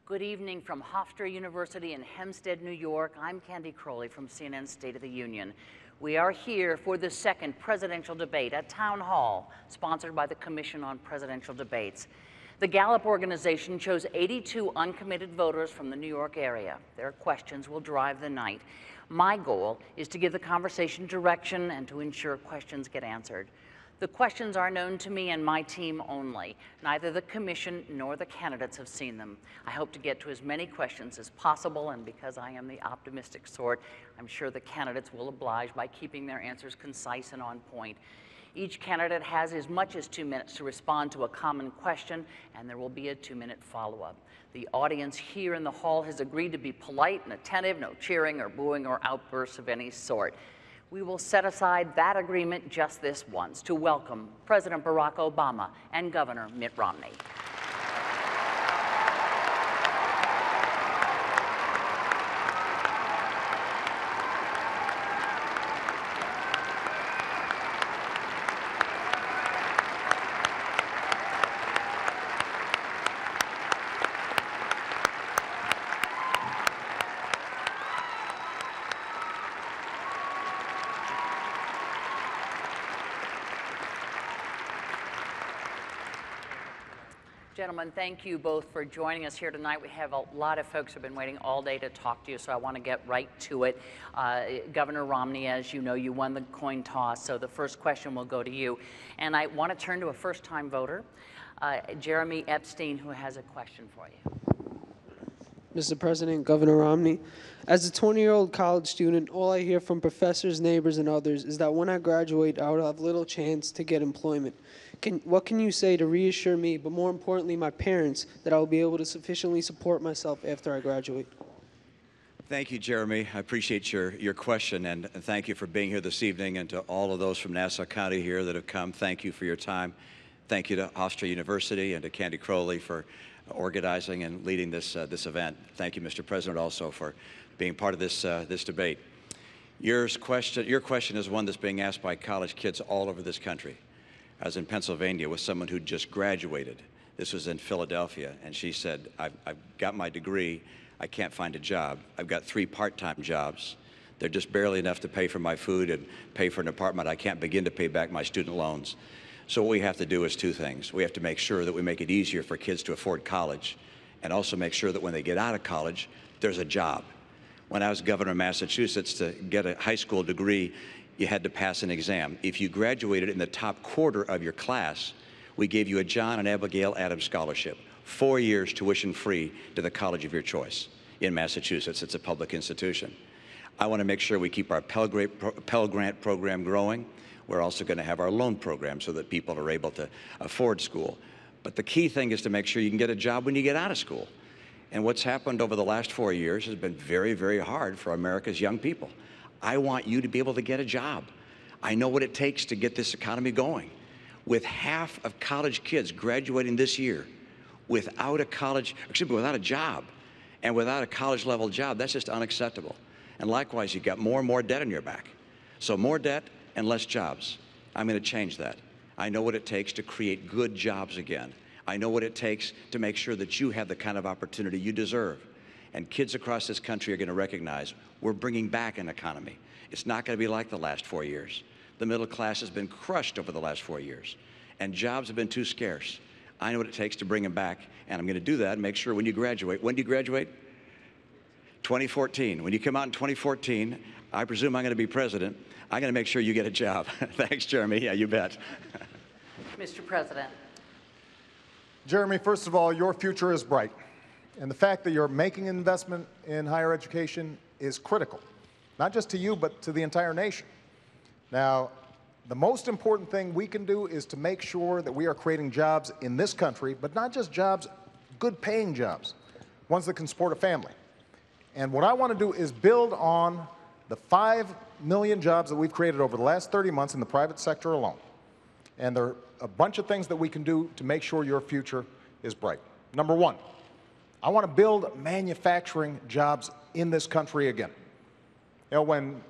Good evening from Hofstra University in Hempstead, New York. I'm Candy Crowley from CNN State of the Union. We are here for the second presidential debate at Town Hall, sponsored by the Commission on Presidential Debates. The Gallup organization chose 82 uncommitted voters from the New York area. Their questions will drive the night. My goal is to give the conversation direction and to ensure questions get answered. The questions are known to me and my team only. Neither the commission nor the candidates have seen them. I hope to get to as many questions as possible, and because I am the optimistic sort, I'm sure the candidates will oblige by keeping their answers concise and on point. Each candidate has as much as 2 minutes to respond to a common question, and there will be a 2-minute follow-up. The audience here in the hall has agreed to be polite and attentive, no cheering or booing or outbursts of any sort. We will set aside that agreement just this once to welcome President Barack Obama and Governor Mitt Romney. Gentlemen, thank you both for joining us here tonight. We have a lot of folks who have been waiting all day to talk to you, so I want to get right to it. Governor Romney, as you know, you won the coin toss, so the first question will go to you. And I want to turn to a first-time voter, Jeremy Epstein, who has a question for you. Mr. President, Governor Romney, as a 20-year-old college student, all I hear from professors, neighbors, and others is that when I graduate, I will have little chance to get employment. What can you say to reassure me, but more importantly, my parents, that I will be able to sufficiently support myself after I graduate? Thank you, Jeremy. I appreciate your question, and thank you for being here this evening, and to all of those from Nassau County here that have come, thank you for your time. Thank you to Hofstra University and to Candy Crowley for organizing and leading this event. Thank you, Mr. President, also for being part of this debate. Your question is one that's being asked by college kids all over this country. I was in Pennsylvania with someone who just graduated. This was in Philadelphia, and she said, I've got my degree, I can't find a job. I've got 3 part-time jobs. They're just barely enough to pay for my food and pay for an apartment. I can't begin to pay back my student loans. So what we have to do is 2 things. We have to make sure that we make it easier for kids to afford college, and also make sure that when they get out of college, there's a job. When I was governor of Massachusetts, to get a high school degree, you had to pass an exam. If you graduated in the top quarter of your class, we gave you a John and Abigail Adams scholarship, 4 years tuition free to the college of your choice in Massachusetts. It's a public institution. I want to make sure we keep our Pell Grant program growing. We're also going to have our loan program so that people are able to afford school. But the key thing is to make sure you can get a job when you get out of school. And what's happened over the last 4 years has been very, very hard for America's young people. I want you to be able to get a job. I know what it takes to get this economy going. With half of college kids graduating this year without a job, and without a college-level job, that's just unacceptable. And likewise, you've got more and more debt on your back. So more debt and less jobs. I'm going to change that. I know what it takes to create good jobs again. I know what it takes to make sure that you have the kind of opportunity you deserve. And kids across this country are going to recognize we're bringing back an economy. It's not going to be like the last 4 years. The middle class has been crushed over the last 4 years, and jobs have been too scarce. I know what it takes to bring them back, and I'm going to do that and make sure when you graduate. When do you graduate? 2014. When you come out in 2014, I presume I'm going to be president. I'm going to make sure you get a job. Thanks, Jeremy. Yeah, you bet. Mr. President. Jeremy, first of all, your future is bright. And the fact that you're making an investment in higher education is critical, not just to you, but to the entire nation. Now, the most important thing we can do is to make sure that we are creating jobs in this country, but not just jobs, good paying jobs, ones that can support a family. And what I want to do is build on the 5 million jobs that we've created over the last 30 months in the private sector alone. And there are a bunch of things that we can do to make sure your future is bright. Number 1, I want to build manufacturing jobs in this country again. You know, when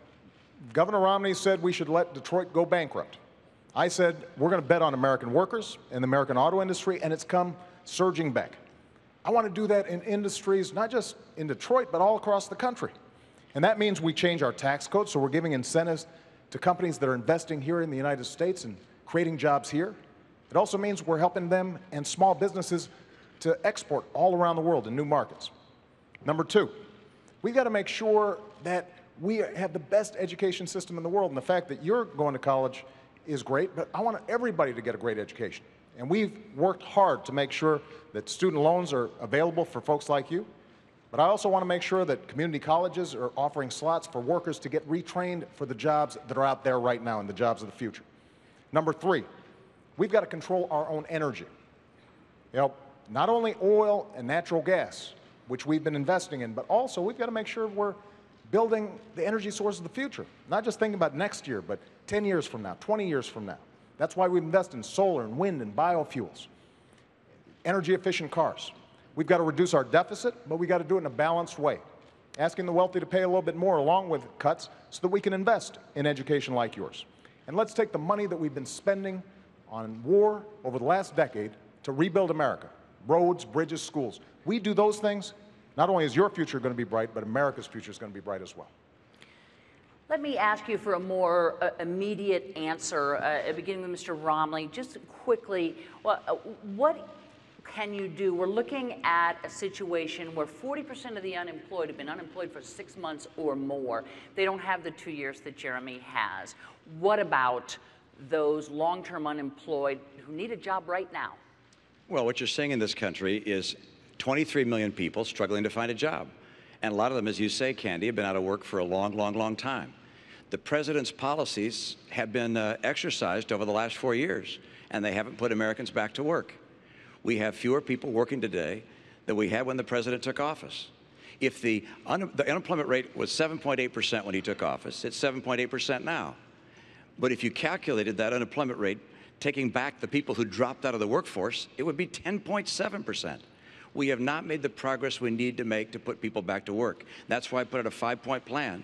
Governor Romney said we should let Detroit go bankrupt, I said we're going to bet on American workers and the American auto industry, and it's come surging back. I want to do that in industries, not just in Detroit, but all across the country. And that means we change our tax code, so we're giving incentives to companies that are investing here in the United States and creating jobs here. It also means we're helping them and small businesses to export all around the world in new markets. Number two, we've got to make sure that we have the best education system in the world. And the fact that you're going to college is great, but I want everybody to get a great education. And we've worked hard to make sure that student loans are available for folks like you. But I also want to make sure that community colleges are offering slots for workers to get retrained for the jobs that are out there right now and the jobs of the future. Number three, we've got to control our own energy. You know, not only oil and natural gas, which we've been investing in, but also we've got to make sure we're building the energy sources of the future. Not just thinking about next year, but 10 years from now, 20 years from now. That's why we invest in solar and wind and biofuels, energy-efficient cars. We've got to reduce our deficit, but we've got to do it in a balanced way, asking the wealthy to pay a little bit more along with cuts so that we can invest in education like yours. And let's take the money that we've been spending on war over the last decade to rebuild America, roads, bridges, schools. We do those things, not only is your future going to be bright, but America's future is going to be bright as well. Let me ask you for a more immediate answer, beginning with Mr. Romney. Just quickly, what can you do? We're looking at a situation where 40% of the unemployed have been unemployed for 6 months or more. They don't have the 2 years that Jeremy has. What about those long-term unemployed who need a job right now? Well, what you're seeing in this country is 23 million people struggling to find a job. And a lot of them, as you say, Candy, have been out of work for a long, long, long time. The president's policies have been exercised over the last 4 years, and they haven't put Americans back to work. We have fewer people working today than we had when the president took office. If the unemployment rate was 7.8% when he took office, it's 7.8% now. But if you calculated that unemployment rate, taking back the people who dropped out of the workforce, it would be 10.7%. We have not made the progress we need to make to put people back to work. That's why I put out a 5-point plan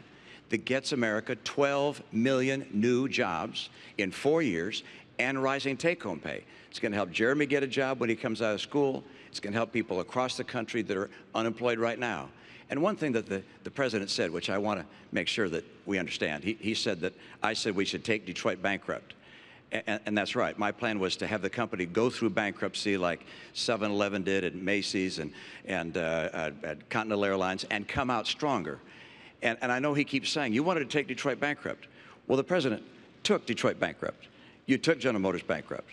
that gets America 12 million new jobs in 4 years and rising take-home pay. It's going to help Jeremy get a job when he comes out of school. It's going to help people across the country that are unemployed right now. And one thing that the president said, which I want to make sure that we understand, he said that I said we should take Detroit bankrupt. And that's right. My plan was to have the company go through bankruptcy like 7-Eleven did at Macy's and at Continental Airlines and come out stronger. And I know he keeps saying, you wanted to take Detroit bankrupt. Well, the president took Detroit bankrupt. You took General Motors bankrupt.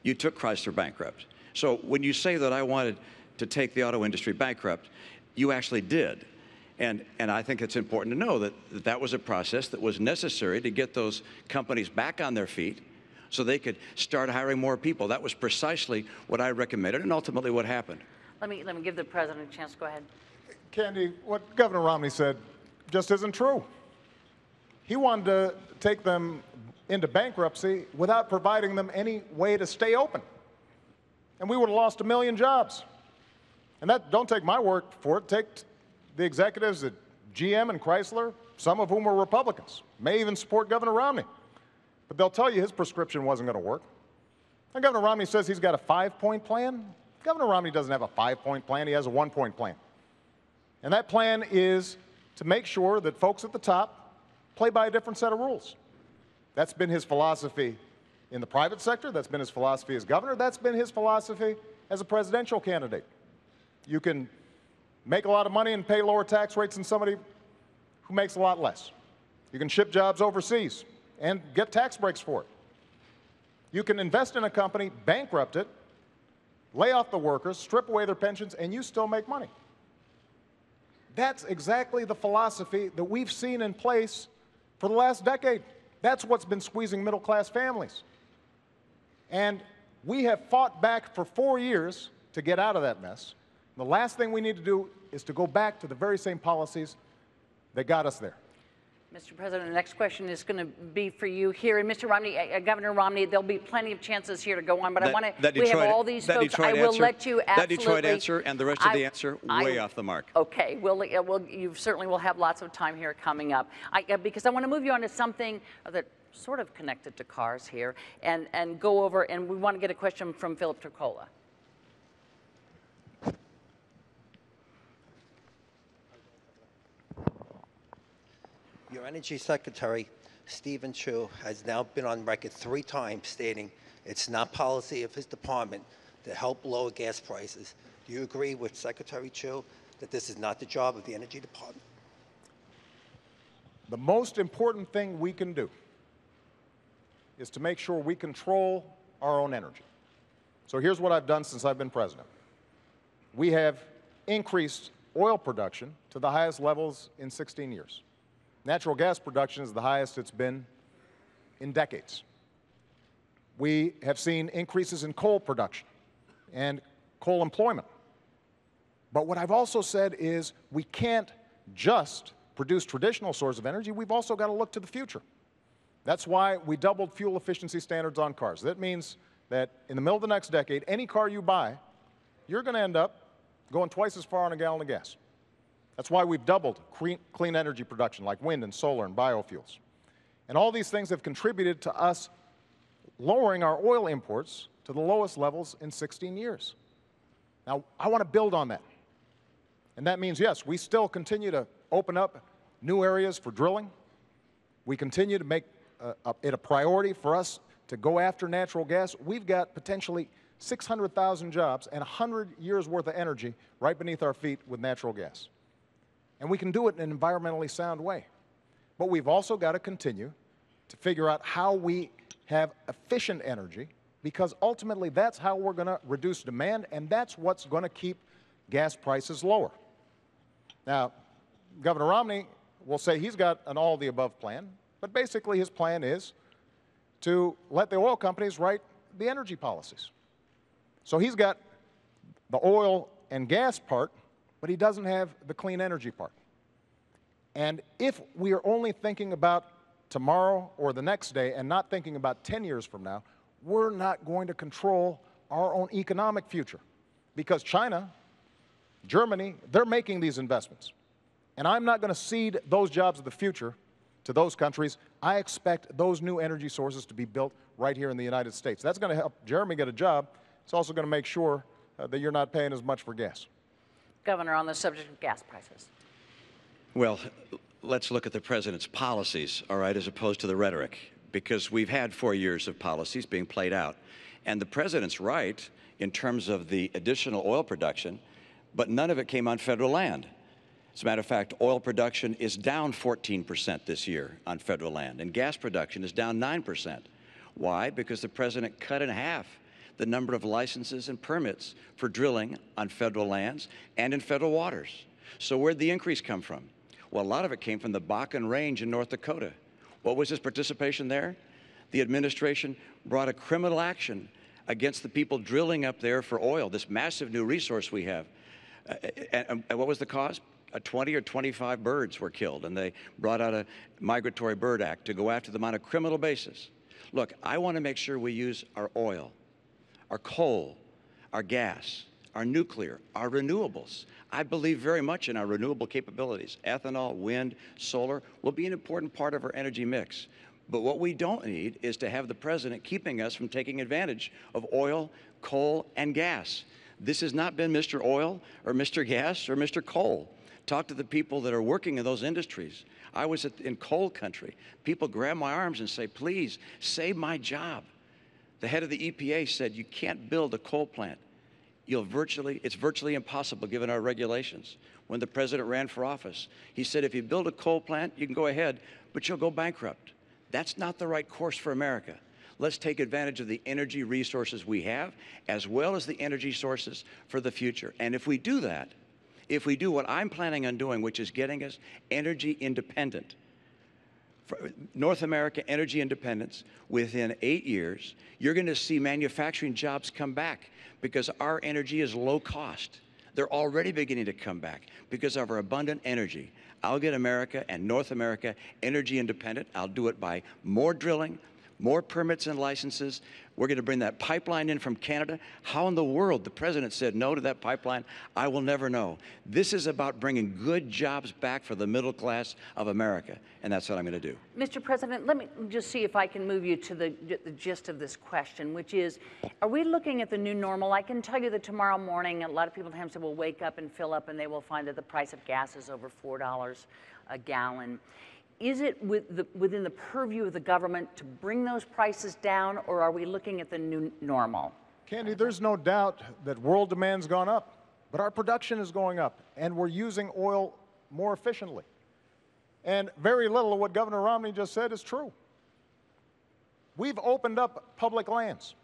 You took Chrysler bankrupt. So when you say that I wanted to take the auto industry bankrupt, you actually did. And I think it's important to know that that was a process that was necessary to get those companies back on their feet so they could start hiring more people. That was precisely what I recommended and ultimately what happened. Let me give the president a chance to go ahead. Candy, what Governor Romney said just isn't true. He wanted to take them into bankruptcy without providing them any way to stay open. And we would have lost 1 million jobs. And that, don't take my word for it, take the executives at GM and Chrysler, some of whom were Republicans, may even support Governor Romney. But they'll tell you his prescription wasn't going to work. And Governor Romney says he's got a 5-point plan. Governor Romney doesn't have a 5-point plan, he has a 1-point plan. And that plan is to make sure that folks at the top play by a different set of rules. That's been his philosophy in the private sector, that's been his philosophy as governor, that's been his philosophy as a presidential candidate. You can make a lot of money and pay lower tax rates than somebody who makes a lot less. You can ship jobs overseas and get tax breaks for it. You can invest in a company, bankrupt it, lay off the workers, strip away their pensions, and you still make money. That's exactly the philosophy that we've seen in place for the last decade. That's what's been squeezing middle-class families. And we have fought back for 4 years to get out of that mess. The last thing we need to do is to go back to the very same policies that got us there. Mr. President, the next question is going to be for you here. And Mr. Romney, Governor Romney, there'll be plenty of chances here to go on, but I want to, we have all these folks. I will let you absolutely. That Detroit answer and the rest of the answer way off the mark. Okay, you certainly will have lots of time here coming up. Because I want to move you on to something that sort of connected to cars here and go over, and we want to get a question from Philip Turcola. Our Energy Secretary, Stephen Chu, has now been on record 3 times stating it's not policy of his department to help lower gas prices. Do you agree with Secretary Chu that this is not the job of the Energy Department? The most important thing we can do is to make sure we control our own energy. So here's what I've done since I've been president. We have increased oil production to the highest levels in 16 years. Natural gas production is the highest it's been in decades. We have seen increases in coal production and coal employment. But what I've also said is we can't just produce traditional sources of energy, we've also got to look to the future. That's why we doubled fuel efficiency standards on cars. That means that in the middle of the next decade, any car you buy, you're going to end up going twice as far on a gallon of gas. That's why we've doubled clean energy production like wind and solar and biofuels. And all these things have contributed to us lowering our oil imports to the lowest levels in 16 years. Now, I want to build on that. And that means, yes, we still continue to open up new areas for drilling. We continue to make it a priority for us to go after natural gas. We've got potentially 600,000 jobs and 100 years' worth of energy right beneath our feet with natural gas. And we can do it in an environmentally sound way. But we've also got to continue to figure out how we have efficient energy, because ultimately that's how we're going to reduce demand, and that's what's going to keep gas prices lower. Now, Governor Romney will say he's got an all-of-the-above plan, but basically his plan is to let the oil companies write the energy policies. So he's got the oil and gas part, but he doesn't have the clean energy part. And if we are only thinking about tomorrow or the next day and not thinking about 10 years from now, we're not going to control our own economic future. Because China, Germany, they're making these investments. And I'm not going to cede those jobs of the future to those countries. I expect those new energy sources to be built right here in the United States. That's going to help Jeremy get a job. It's also going to make sure that you're not paying as much for gas. Governor, on the subject of gas prices. Well, let's look at the president's policies, all right, as opposed to the rhetoric, because we've had 4 years of policies being played out. And the president's right in terms of the additional oil production, but none of it came on federal land. As a matter of fact, oil production is down 14% this year on federal land, and gas production is down 9%. Why? Because the president cut in half the number of licenses and permits for drilling on federal lands and in federal waters. So where'd the increase come from? Well, a lot of it came from the Bakken Range in North Dakota. What was his participation there? The administration brought a criminal action against the people drilling up there for oil, this massive new resource we have. And what was the cause? 20 or 25 birds were killed, and they brought out a Migratory Bird Act to go after them on a criminal basis. Look, I want to make sure we use our oil, our coal, our gas, our nuclear, our renewables. I believe very much in our renewable capabilities. Ethanol, wind, solar will be an important part of our energy mix. But what we don't need is to have the president keeping us from taking advantage of oil, coal, and gas. This has not been Mr. Oil or Mr. Gas or Mr. Coal. Talk to the people that are working in those industries. I was in coal country. People grab my arms and say, please, save my job. The head of the EPA said, you can't build a coal plant. It's virtually impossible given our regulations. When the president ran for office, he said, if you build a coal plant, you can go ahead, but you'll go bankrupt. That's not the right course for America. Let's take advantage of the energy resources we have, as well as the energy sources for the future. And if we do that, if we do what I'm planning on doing, which is getting us energy independent, for North America energy independence, within 8 years, you're going to see manufacturing jobs come back because our energy is low cost. They're already beginning to come back because of our abundant energy. I'll get America and North America energy independent. I'll do it by more drilling, more permits and licenses. We're going to bring that pipeline in from Canada. How in the world the president said no to that pipeline, I will never know. This is about bringing good jobs back for the middle class of America, and that's what I'm going to do. Mr. President, let me just see if I can move you to the gist of this question, which is, are we looking at the new normal? I can tell you that tomorrow morning, a lot of people in Hampstead will wake up and fill up, and they will find that the price of gas is over $4 a gallon. Is it within the purview of the government to bring those prices down, or are we looking at the new normal? Candy, there's no doubt that world demand's gone up, but our production is going up, and we're using oil more efficiently. And very little of what Governor Romney just said is true. We've opened up public lands.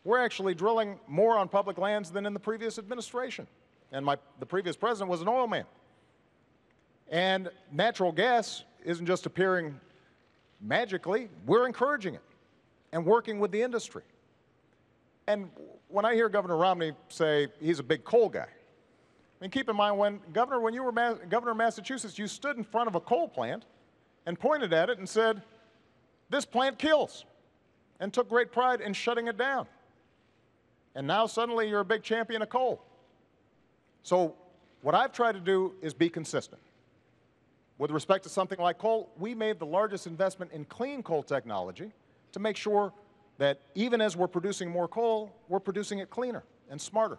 We're actually drilling more on public lands than in the previous administration. And the previous president was an oil man. And natural gas isn't just appearing magically, we're encouraging it and working with the industry. And when I hear Governor Romney say he's a big coal guy, I mean, keep in mind, Governor, when you were governor of Massachusetts, you stood in front of a coal plant and pointed at it and said, this plant kills, and took great pride in shutting it down. And now suddenly you're a big champion of coal. So what I've tried to do is be consistent. With respect to something like coal, we made the largest investment in clean coal technology to make sure that even as we're producing more coal, we're producing it cleaner and smarter.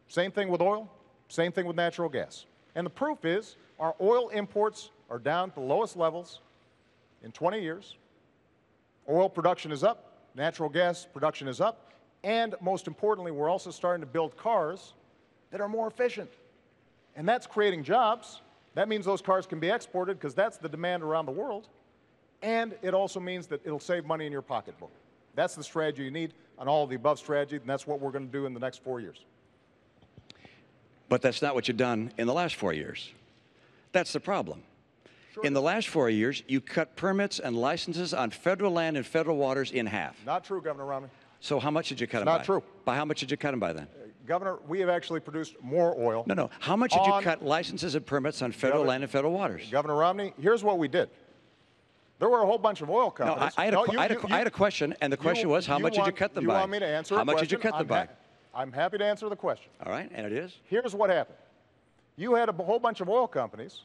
Same thing with oil, same thing with natural gas. And the proof is our oil imports are down to the lowest levels in 20 years. Oil production is up, natural gas production is up, and most importantly, we're also starting to build cars that are more efficient. And that's creating jobs. That means those cars can be exported because that's the demand around the world. And it also means that it'll save money in your pocketbook. That's the strategy you need on all of the above strategy, and that's what we're going to do in the next 4 years. But that's not what you've done in the last 4 years. That's the problem. Sure. In the last 4 years, you cut permits and licenses on federal land and federal waters in half. Not true, Governor Romney. So how much did you cut them by? Not true. By how much did you cut them by then? Governor, we have actually produced more oil. No. How much did you cut licenses and permits on federal land and federal waters? Governor Romney, here's what we did. There were a whole bunch of oil companies. No, I had a question, and the question was, how much did you cut them by? You want me to answer a question? How much did you cut them by? I'm happy to answer the question. All right, and it is? Here's what happened. You had a whole bunch of oil companies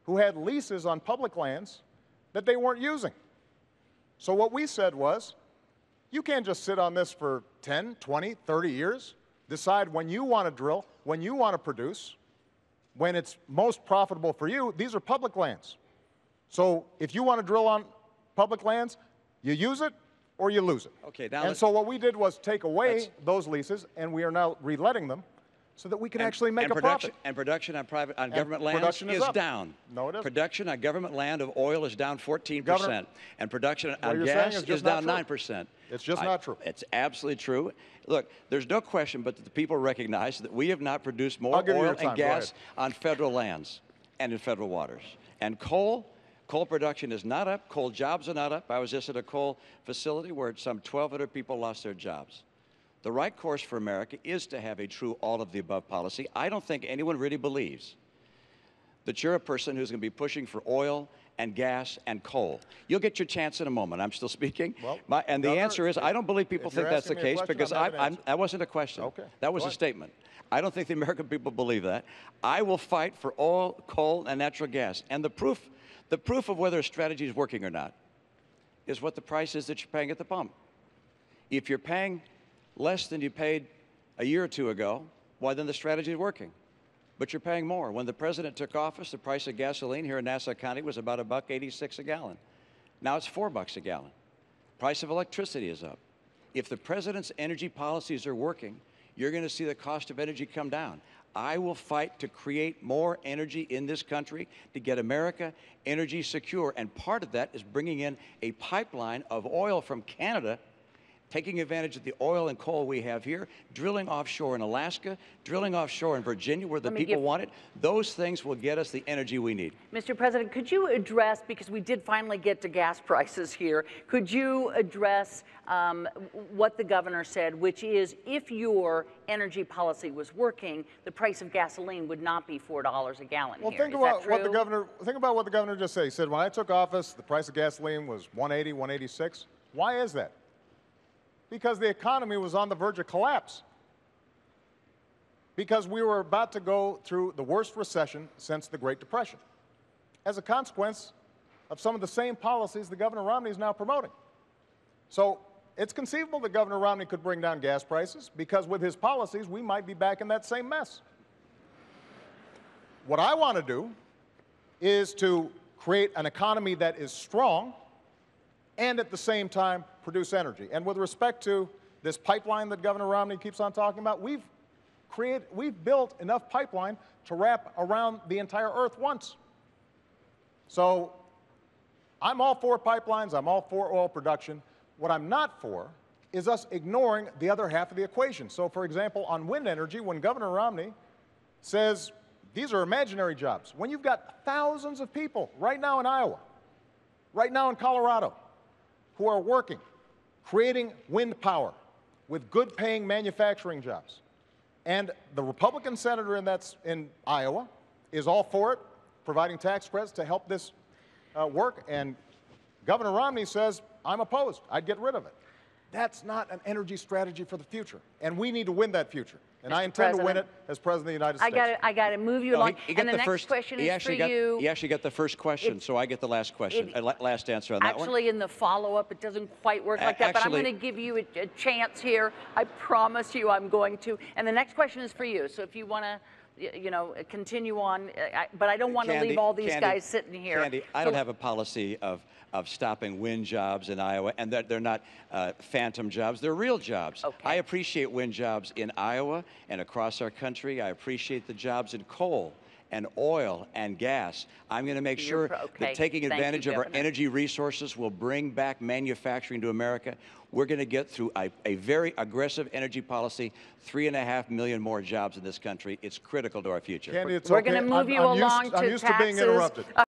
who had leases on public lands that they weren't using. So what we said was, you can't just sit on this for 10, 20, 30 years, decide when you want to drill, when you want to produce, when it's most profitable for you. These are public lands. So if you want to drill on public lands, you use it or you lose it. Okay, now and so what we did was take away those leases, and we are now reletting them so that we can actually make a profit. And production on government lands is down. No, it isn't. Production on government land of oil is down 14%, and production on gas is down 9%. It's just not true. It's absolutely true. Look, there's no question but that the people recognize that we have not produced more oil and gas on federal lands and in federal waters. And coal production is not up. Coal jobs are not up. I was just at a coal facility where some 1,200 people lost their jobs. The right course for America is to have a true all-of-the-above policy. I don't think anyone really believes that you're a person who's going to be pushing for oil and gas and coal. You'll get your chance in a moment. I'm still speaking. Well, and the answer is, I don't believe people think that's the case, because that wasn't a question. Okay. That was a statement. I don't think the American people believe that. I will fight for oil, coal, and natural gas. And the proof of whether a strategy is working or not is what the price is that you're paying at the pump. If you're paying less than you paid a year or two ago, why then the strategy is working. But you're paying more. When the president took office, the price of gasoline here in Nassau County was about $1.86 a gallon. Now it's $4 a gallon. Price of electricity is up. If the president's energy policies are working, you're going to see the cost of energy come down. I will fight to create more energy in this country to get America energy secure. And part of that is bringing in a pipeline of oil from Canada, taking advantage of the oil and coal we have here, drilling offshore in Alaska, drilling offshore in Virginia where the people want it. Those things will get us the energy we need. Mr. President, could you address, because we did finally get to gas prices here, could you address what the governor said, which is if your energy policy was working, the price of gasoline would not be $4 a gallon well, here. Think about what the governor just said. He said, when I took office, the price of gasoline was $1.80, $1.86. Why is that? Because the economy was on the verge of collapse. Because we were about to go through the worst recession since the Great Depression, as a consequence of some of the same policies that Governor Romney is now promoting. So it's conceivable that Governor Romney could bring down gas prices, because with his policies, we might be back in that same mess. What I want to do is to create an economy that is strong, and at the same time produce energy. And with respect to this pipeline that Governor Romney keeps on talking about, we've built enough pipeline to wrap around the entire earth once. So I'm all for pipelines, I'm all for oil production. What I'm not for is us ignoring the other half of the equation. So for example, on wind energy, when Governor Romney says these are imaginary jobs, when you've got thousands of people right now in Iowa, right now in Colorado, who are working, creating wind power with good paying manufacturing jobs. And the Republican senator in Iowa is all for it, providing tax credits to help this work. And Governor Romney says, I'm opposed. I'd get rid of it. That's not an energy strategy for the future. And we need to win that future. And Mr. I intend to win President, it as President of the United States. I got to move you along. He got And the next question is for you. He actually got the first question, so I get the last question, last answer on that one. Actually, in the follow-up, it doesn't quite work like that, but I'm going to give you a chance here. I promise you I'm going to. And the next question is for you. So if you want to, you know, continue on, but I don't want to leave all these guys sitting here. Candy, I don't have a policy of stopping wind jobs in Iowa, and they're not phantom jobs. They're real jobs. Okay. I appreciate wind jobs in Iowa and across our country. I appreciate the jobs in coal and oil and gas. I'm going to make sure that taking advantage of our energy resources will bring back manufacturing to America. We're going to get through a very aggressive energy policy, 3.5 million more jobs in this country. It's critical to our future. Candy, it's We're okay. going to move you along to I'm used to being taxes. interrupted.